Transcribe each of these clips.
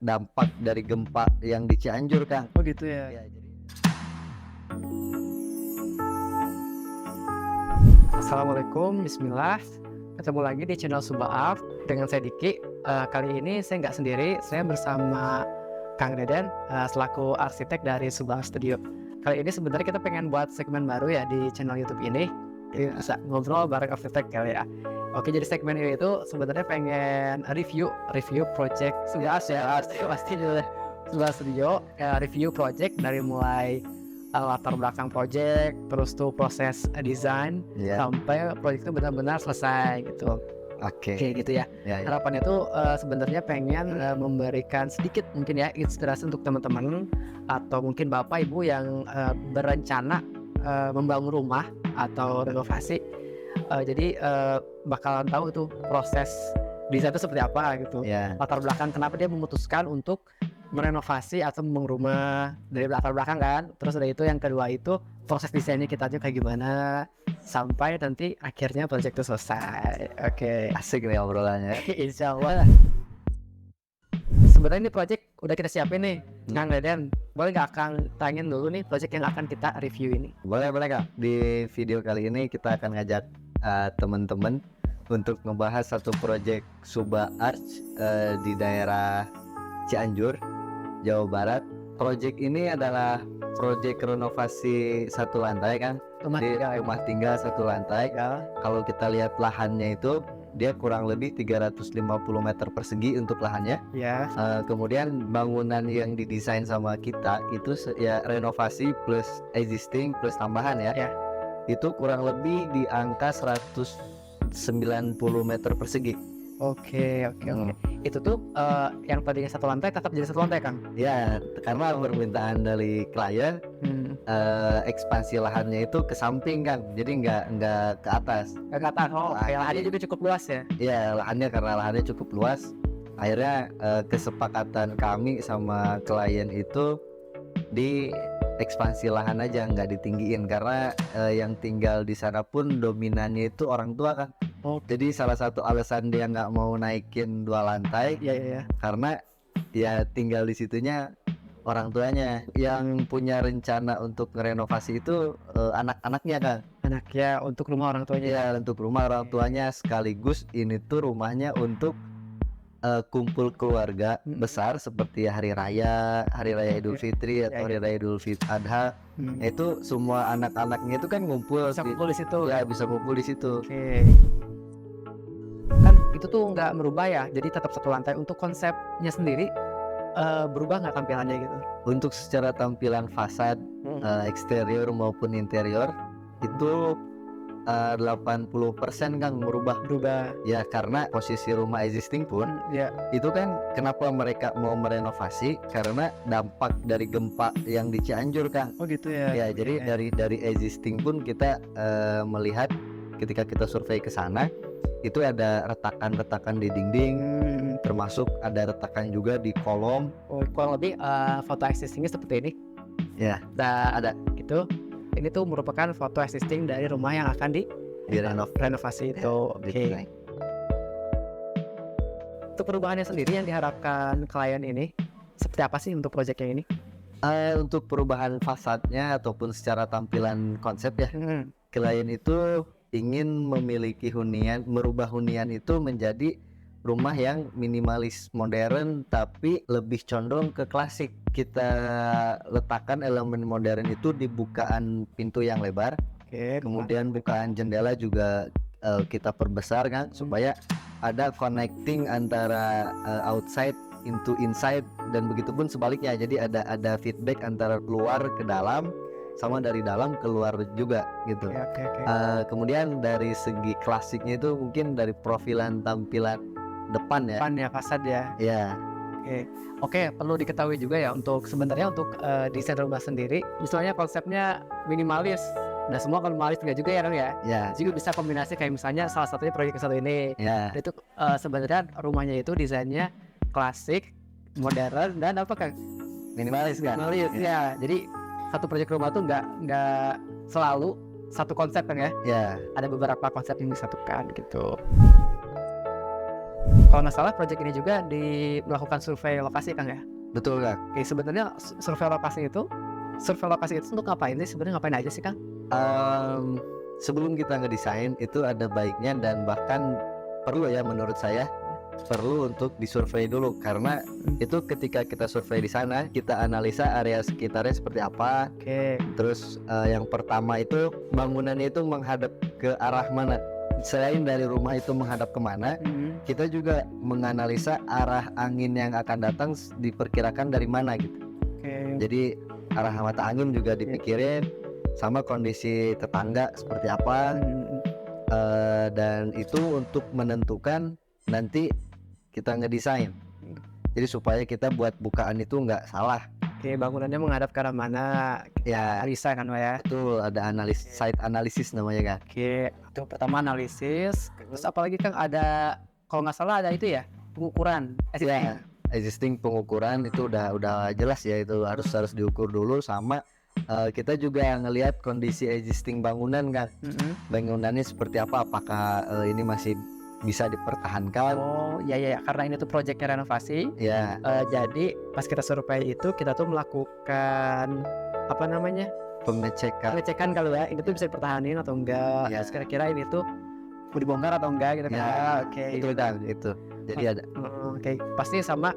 dampak dari gempa yang di Cianjur, Kang. Oh gitu ya. Ya, jadi Assalamualaikum, Bismillah. Ketemu lagi di channel Sumba Art dengan saya Diki. Kali ini saya nggak sendiri, saya bersama Kang Deden selaku arsitek dari Sumba Art Studio. Kali ini sebenarnya kita pengen buat segmen baru ya di channel YouTube ini. Jadi bisa ngobrol bareng arsitek kali ya. Oke, jadi segmen ini itu sebenarnya pengen review project Sumba Art ya. Pasti juga Sumba Art Studio review project dari mulai latar belakang project, terus tuh proses desain ya, sampai project itu benar-benar selesai gitu. oke. Oke gitu ya. Ya, ya. Harapannya tuh sebenarnya pengen memberikan sedikit mungkin ya inspirasi untuk teman-teman atau mungkin bapak ibu yang berencana membangun rumah atau renovasi. Jadi bakalan tahu tuh proses desain itu seperti apa gitu. Ya. Latar belakang kenapa dia memutuskan untuk merenovasi atau membangun rumah dari latar belakang kan. Terus dari itu yang kedua itu proses desainnya kita aja kayak gimana sampai nanti akhirnya project itu selesai. Oke. Asik nih obrolannya. Insya Allah. Sebenarnya ini project udah kita siapin nih, Kang Deden. Boleh nggak Kang tanya dulu nih project yang akan kita review ini? Boleh, Kang. Di video kali ini kita akan ngajak teman-teman untuk membahas satu proyek Sumba Art di daerah Cianjur, Jawa Barat. Proyek ini adalah proyek renovasi satu lantai, kan? Rumah tinggal satu lantai. Ya. Kalau kita lihat lahannya itu dia kurang lebih 350 meter persegi untuk lahannya. Ya. Kemudian bangunan yang didesain sama kita itu ya renovasi plus existing plus tambahan ya. Ya. Itu kurang lebih di angka 190 meter persegi. Oke. Itu tuh yang tadinya satu lantai tetap jadi satu lantai, Kang? Ya, karena permintaan dari klien ekspansi lahannya itu ke samping, kan, jadi nggak ke atas. Ke atas. Oh, lahannya juga cukup luas ya? Ya, karena lahannya cukup luas, akhirnya kesepakatan kami sama klien itu di ekspansi lahan aja, nggak ditinggiin karena yang tinggal di sana pun dominannya itu orang tua, kan. Oh, Jadi salah satu alasan dia nggak mau naikin 2 lantai iya. karena ya tinggal di situnya orang tuanya. Yang punya rencana untuk renovasi itu anak-anaknya, kan. Anaknya untuk rumah orang tuanya. Ya, untuk rumah orang tuanya, sekaligus ini tuh rumahnya untuk kumpul keluarga besar seperti hari raya Idul Fitri atau hari raya Idul Adha. Itu semua anak-anaknya itu kan ngumpul Bisa kumpul di situ. Ya, bisa kumpul di situ. Oke. Kan itu tuh nggak merubah ya, jadi tetap satu lantai. Untuk konsepnya sendiri berubah nggak tampilannya gitu? Untuk secara tampilan fasad eksterior maupun interior itu 80% kan merubah. Ya, karena posisi rumah existing pun Ya. itu kan kenapa mereka mau merenovasi karena dampak dari gempa yang di Cianjur, kan. Oh gitu ya. Ya, jadi dari existing pun kita melihat ketika kita survei ke sana itu ada retakan-retakan di dinding, termasuk ada retakan juga di kolom. Oh, kurang lebih foto existingnya seperti ini. Ya, Ada gitu. Ini tuh merupakan foto existing dari rumah yang akan renovasi itu. Oke. Untuk perubahannya sendiri yang diharapkan klien ini seperti apa sih untuk proyek yang ini? Untuk perubahan fasadnya ataupun secara tampilan konsep ya, klien itu ingin memiliki merubah hunian itu menjadi rumah yang minimalis modern tapi lebih condong ke klasik. Kita letakkan elemen modern itu di bukaan pintu yang lebar. Kemudian bukaan jendela juga kita perbesar, kan, supaya ada connecting antara outside into inside, dan begitupun sebaliknya. Jadi ada feedback antara keluar ke dalam sama dari dalam keluar juga gitu. Kemudian dari segi klasiknya itu mungkin dari profilan tampilan depan ya. Fasad ya. Ya. Oke, perlu diketahui juga ya untuk sebenarnya untuk desain rumah sendiri, misalnya konsepnya minimalis. Nah, semua kan minimalis enggak juga ya, kan ya? Ya. Juga bisa kombinasi kayak misalnya salah satunya proyek yang satu ini. Ya. Itu sebenarnya rumahnya itu desainnya klasik, modern, dan apa, Kang? Minimalis, kan? Minimalis ya. Jadi satu proyek rumah tuh nggak selalu satu konsep, kan ya? Ya. Ada beberapa konsep yang disatukan gitu. Kalau nggak salah project ini juga melakukan survei lokasi Kang ya. Betul Kang. Oke, sebenarnya survei lokasi itu untuk ngapain sih? Sebenarnya ngapain aja sih Kang? Sebelum kita ngedesain itu ada baiknya dan bahkan perlu ya menurut saya perlu untuk disurvei dulu, karena itu ketika kita survei di sana kita analisa area sekitarnya seperti apa. Oke. Terus yang pertama itu bangunannya itu menghadap ke arah mana. Selain dari rumah itu menghadap kemana, kita juga menganalisa arah angin yang akan datang diperkirakan dari mana gitu. Oke. Jadi arah mata angin juga dipikirin, sama kondisi tetangga seperti apa. Dan itu untuk menentukan nanti kita ngedesain. Jadi supaya kita buat bukaan itu nggak salah. Oke, bangunannya menghadap ke arah mana? Ya, Analisa kan Pak ya. betul, ada site analisis namanya kan. Oke, itu pertama analisis. Terus apalagi Kang ada, kalau nggak salah ada itu ya, pengukuran Ya, existing pengukuran itu udah jelas ya, itu harus diukur dulu, sama kita juga ngelihat kondisi existing bangunan kan. Bangunannya seperti apa, apakah ini masih bisa dipertahankan. Oh iya, karena ini tuh proyeknya renovasi. Ya, Jadi pas kita survei itu kita tuh melakukan apa namanya, pengecekan kalau ya ini tuh bisa dipertahanin atau enggak. Ya. Terus kira-kira ini tuh mau dibongkar atau enggak gitu kan. Ya, Oke. itu kan itu. Jadi ada Oke, pasti sama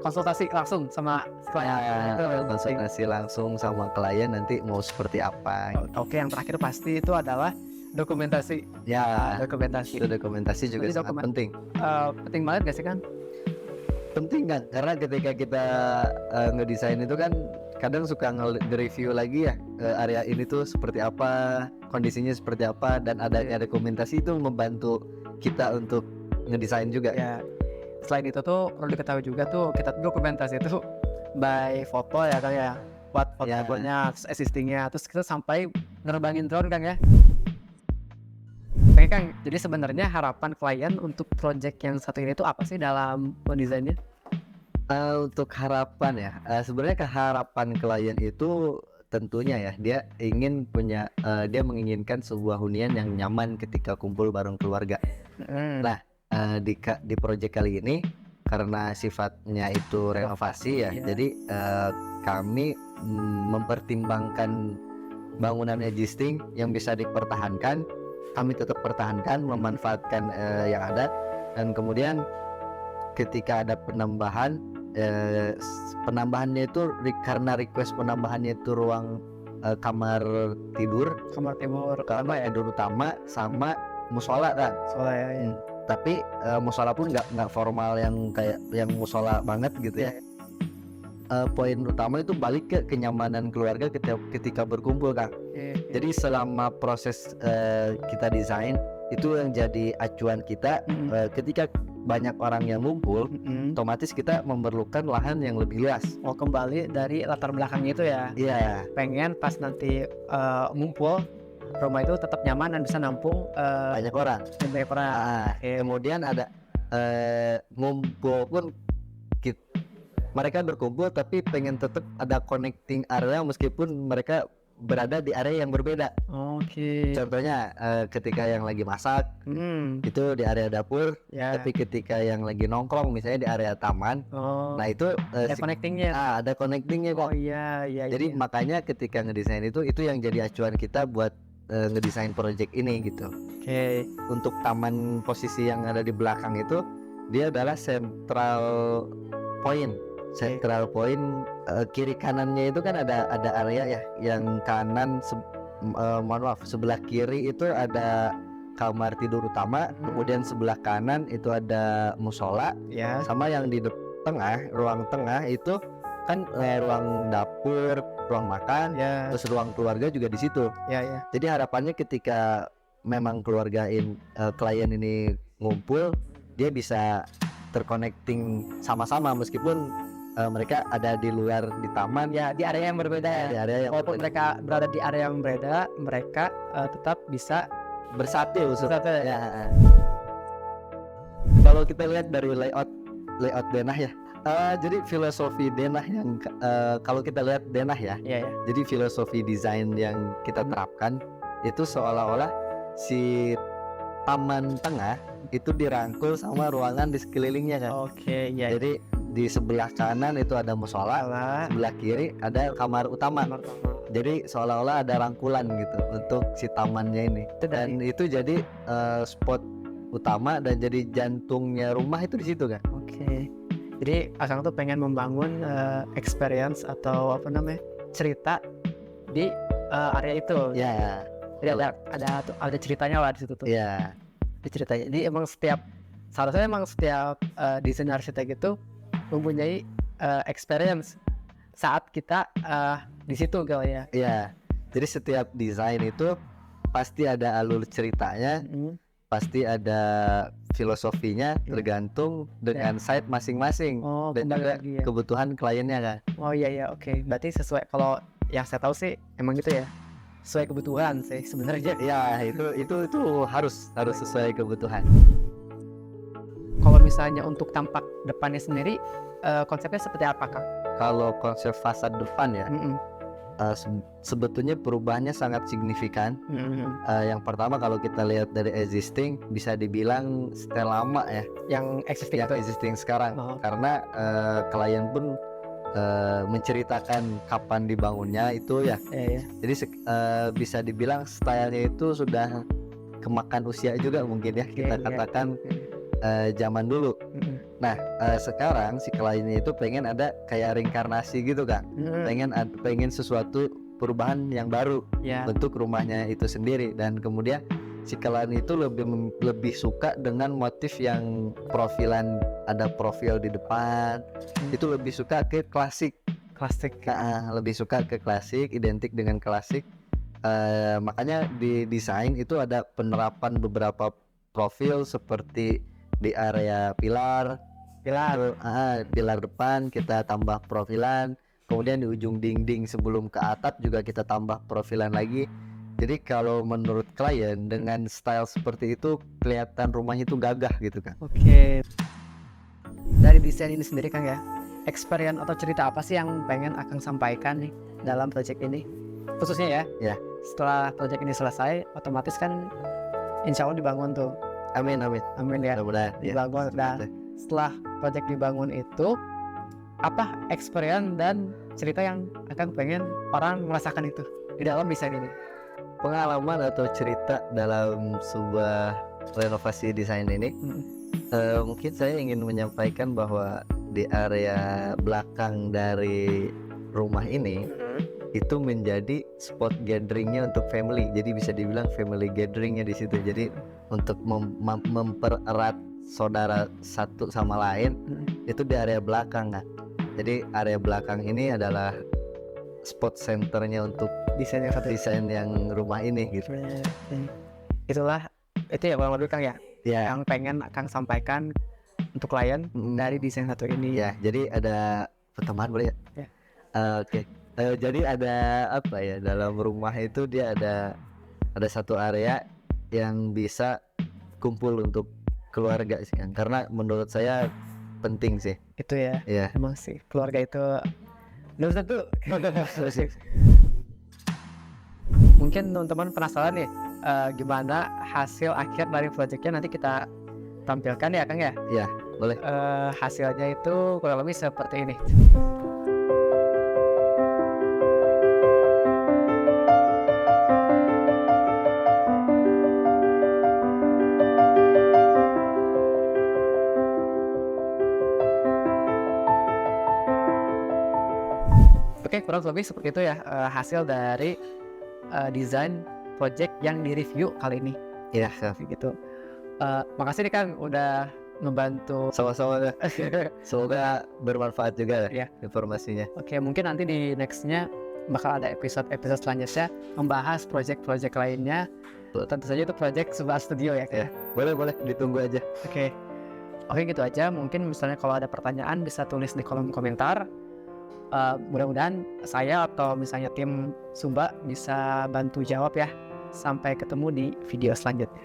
konsultasi langsung sama klien. konsultasi langsung sama klien nanti mau seperti apa. Oke, yang terakhir pasti itu adalah dokumentasi. Ya, Dokumentasi itu dokumentasi juga Berarti sangat penting. penting banget gak sih kan? Penting kan, karena ketika kita ngedesain itu kan kadang suka nge-review lagi ya, area ini tuh seperti apa, kondisinya seperti apa, dan adanya dokumentasi itu membantu kita untuk ngedesain juga. Ya. Selain itu tuh perlu diketahui juga tuh kita tuh dokumentasi itu by foto ya Kang ya. Buat Ya. fotonya, terus existingnya, terus kita sampai nerbangin drone Kang ya. Oke Kang, jadi sebenarnya harapan klien untuk project yang satu ini tuh apa sih dalam mendesainnya? Untuk harapan ya, sebenarnya harapan klien itu tentunya ya dia dia menginginkan sebuah hunian yang nyaman ketika kumpul bareng keluarga. Nah, di project kali ini karena sifatnya itu renovasi ya, jadi kami mempertimbangkan bangunan existing yang bisa dipertahankan, kami tetap pertahankan, memanfaatkan yang ada, dan kemudian ketika ada penambahannya itu karena request penambahannya itu ruang kamar tidur tidur utama sama musola kan. Soalnya Tapi musola pun nggak formal yang kayak yang musola banget gitu ya. Poin utama itu balik ke kenyamanan keluarga ketika berkumpul Kang. Jadi selama proses kita desain itu yang jadi acuan kita, ketika banyak orang yang ngumpul, otomatis kita memerlukan lahan yang lebih luas. mau kembali dari latar belakang itu ya. Iya, Pengen pas nanti ngumpul rumah itu tetap nyaman dan bisa nampung banyak orang. banyak orang. Kemudian ada ngumpul pun mereka berkumpul tapi pengen tetap ada connecting area meskipun mereka berada di area yang berbeda. Oke. Contohnya ketika yang lagi masak itu di area dapur, Ya. tapi ketika yang lagi nongkrong misalnya di area taman, Oh. nah itu Ada connectingnya. ada connectingnya Oh kok. iya. Jadi makanya ketika ngedesain itu yang jadi acuan kita buat ngedesain project ini gitu. Oke. Untuk taman posisi yang ada di belakang itu dia adalah central point. Central point kiri kanannya itu kan ada area ya, yang kanan sebelah kiri itu ada kamar tidur utama, kemudian sebelah kanan itu ada musola, Ya. sama yang di ruang tengah itu kan ruang dapur, ruang makan, Ya. terus ruang keluarga juga di situ. Ya. Jadi harapannya ketika memang klien ini ngumpul, dia bisa terconnecting sama-sama meskipun mereka ada di luar di taman, Ya, di area yang berbeda ya. di area yang Walaupun mereka berada di area yang berbeda, mereka tetap bisa bersatu. bersatu ya. Ya. Kalau kita lihat dari layout denah ya, jadi filosofi denah yang kalau kita lihat denah ya, Iya ya. jadi filosofi desain yang kita terapkan itu seolah-olah si taman tengah itu dirangkul sama ruangan di sekelilingnya kan. Oke, ya. Jadi di sebelah kanan itu ada musola, Salah. sebelah kiri ada kamar utama. Jadi seolah-olah ada rangkulan gitu untuk si tamannya ini. Itu dari- Dan itu jadi spot utama dan jadi jantungnya rumah itu di situ kan. Oke. Jadi Akang tuh pengen membangun experience atau apa namanya cerita di area itu. Ya, Jadi ada ceritanya lah di situ tuh. ya, Di ceritanya. Jadi emang seharusnya emang setiap desain arsitek itu mempunyai experience saat kita di situ kali ya. ya. Jadi setiap desain itu pasti ada alur ceritanya, pasti ada filosofinya, tergantung dengan site masing-masing Oh, dan kembali juga lagi ya. kebutuhan kliennya kan. Oh iya oke. Berarti sesuai, kalau yang saya tahu sih emang gitu ya. Sesuai kebutuhan sih sebenarnya. Ya, itu harus sesuai kebutuhan. Kalau misalnya untuk tampak depannya sendiri konsepnya seperti apa, Kang? Kalau konsep fasad depan ya, sebetulnya perubahannya sangat signifikan. Yang pertama kalau kita lihat dari existing bisa dibilang style lama ya, Yang existing yang itu. existing sekarang, Oh. karena klien pun menceritakan kapan dibangunnya itu ya. Iya. Jadi bisa dibilang stylenya itu sudah kemakan usia juga mungkin ya, kita Iya. katakan zaman dulu. Nah sekarang si kliennya itu pengen ada kayak reinkarnasi gitu kan, pengen sesuatu perubahan yang baru Ya. bentuk rumahnya itu sendiri, dan kemudian si klien itu lebih suka dengan motif yang profilan, ada profil di depan, itu lebih suka ke klasik. Lebih suka ke klasik, identik dengan klasik. Makanya di desain itu ada penerapan beberapa profil seperti di area pilar depan kita tambah profilan, kemudian di ujung dinding sebelum ke atap juga kita tambah profilan lagi. Jadi kalau menurut klien dengan style seperti itu kelihatan rumahnya itu gagah gitu kan. Oke. Dari desain ini sendiri, Kang ya, experience atau cerita apa sih yang pengen Akang sampaikan nih dalam project ini? Khususnya ya. Ya. Setelah project ini selesai, otomatis kan insya Allah dibangun tuh. Amin Amin ya. mudah-mudahan ya. Dibangun. Nah, setelah project dibangun itu, apa experience dan cerita yang Akang pengen orang merasakan itu di dalam desain ini? Pengalaman atau cerita dalam sebuah renovasi desain ini, mungkin saya ingin menyampaikan bahwa di area belakang dari rumah ini itu menjadi spot gatheringnya untuk family. Jadi bisa dibilang family gatheringnya di situ. Jadi untuk mempererat saudara satu sama lain itu di area belakang kan. Jadi area belakang ini adalah spot centernya untuk Desain yang satu. desain yang rumah ini gitu. Itulah, itu ya Bang Kang ya, Ya, yang pengen Akang sampaikan untuk klien dari desain satu ini. ya. Jadi ada pertemuan boleh ya? Ya. Oke. Jadi ada apa ya, dalam rumah itu dia ada satu area yang bisa kumpul untuk keluarga sih kan. Karena menurut saya penting sih. Itu ya. Ya. Emang sih keluarga itu nomor satu. Mungkin teman-teman penasaran nih gimana hasil akhir dari proyeknya, nanti kita tampilkan ya Kang ya. Ya, boleh. Hasilnya itu kurang lebih seperti ini. Oke, kurang lebih seperti itu ya hasil dari desain project yang direview kali ini. Ya, Gitu. Makasih nih Kang udah ngebantu. sama-sama. Semoga bermanfaat juga Ya. informasinya. Oke, mungkin nanti di nextnya bakal ada episode selanjutnya membahas project-project lainnya. Tentu saja itu project Subah Studio ya. Ya, boleh ditunggu aja. Oke, gitu aja. Mungkin misalnya kalau ada pertanyaan bisa tulis di kolom komentar. Mudah-mudahan saya atau misalnya tim Sumba bisa bantu jawab ya. Sampai ketemu di video selanjutnya.